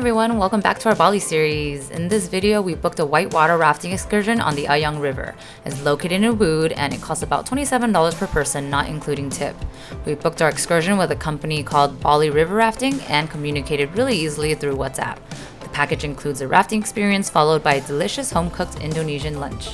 everyone, welcome back to our Bali series. In this video, we booked a whitewater rafting excursion on the Ayung River. It's located in Uppbeat and it costs about $27 per person, not including tip. We booked our excursion with a company called Bali River Rafting and communicated really easily through WhatsApp. The package includes a rafting experience followed by a delicious home-cooked Indonesian lunch.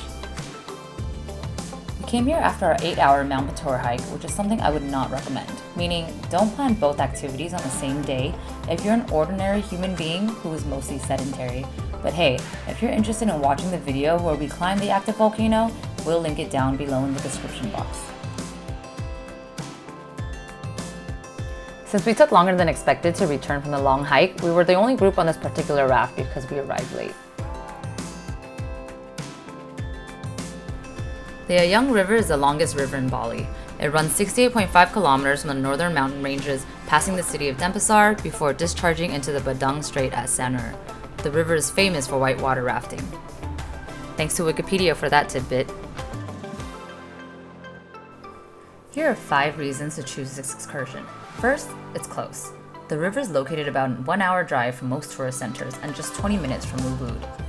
We came here after our 8-hour Mount Batur hike, which is something I would not recommend. Meaning, don't plan both activities on the same day if you're an ordinary human being who is mostly sedentary. But hey, if you're interested in watching the video where we climb the active volcano, we'll link it down below in the description box. Since we took longer than expected to return from the long hike, we were the only group on this particular raft because we arrived late. The Ayung River is the longest river in Bali. It runs 68.5 kilometers from the northern mountain ranges, passing the city of Denpasar before discharging into the Badung Strait at Sanur. The river is famous for whitewater rafting. Thanks to Wikipedia for that tidbit. Here are 5 reasons to choose this excursion. First, it's close. The river is located about a 1-hour drive from most tourist centers and just 20 minutes from Uppbeat.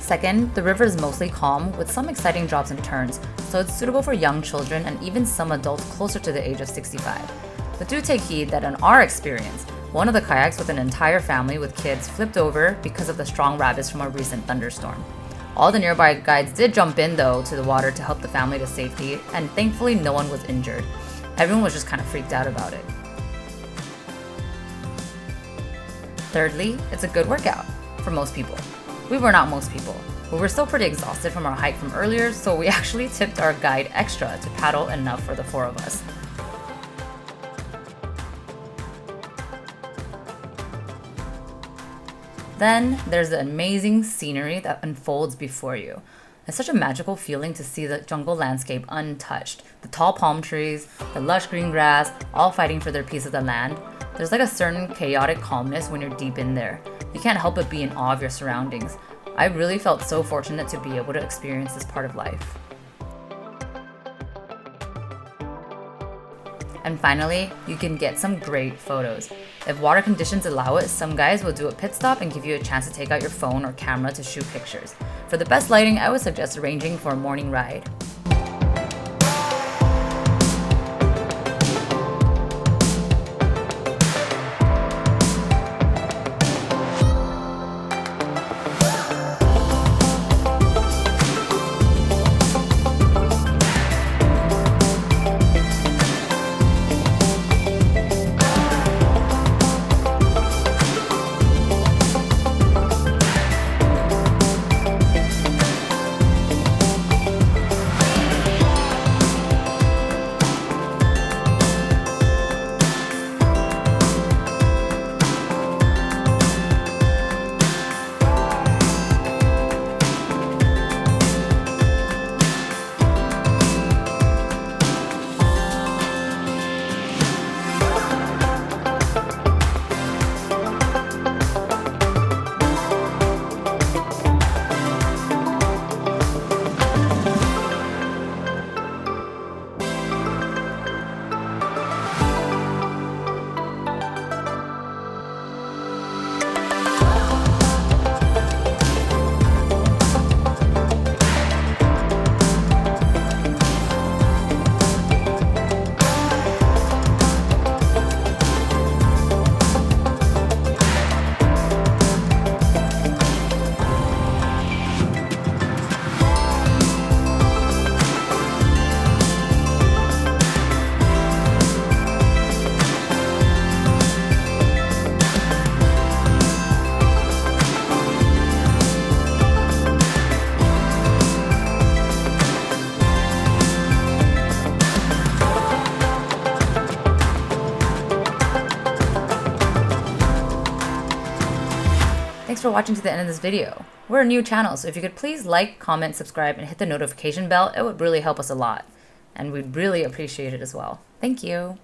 Second, the river is mostly calm with some exciting drops and turns, so it's suitable for young children and even some adults closer to the age of 65. But do take heed that in our experience, one of the kayaks with an entire family with kids flipped over because of the strong rapids from a recent thunderstorm. All the nearby guides did jump in though to the water to help the family to safety, and thankfully no one was injured. Everyone was just kind of freaked out about it. Thirdly, it's a good workout for most people. We were not most people. We were still pretty exhausted from our hike from earlier, so we actually tipped our guide extra to paddle enough for the 4 of us. Then there's the amazing scenery that unfolds before you. It's such a magical feeling to see the jungle landscape untouched. The tall palm trees, the lush green grass, all fighting for their piece of the land. There's like a certain chaotic calmness when you're deep in there. You can't help but be in awe of your surroundings. I really felt so fortunate to be able to experience this part of life. And finally, you can get some great photos. If water conditions allow it, some guys will do a pit stop and give you a chance to take out your phone or camera to shoot pictures. For the best lighting, I would suggest arranging for a morning ride. Thanks for watching to the end of this video. We're a new channel, so if you could please like, comment, subscribe, and hit the notification bell, it would really help us a lot. And we'd really appreciate it as well. Thank you.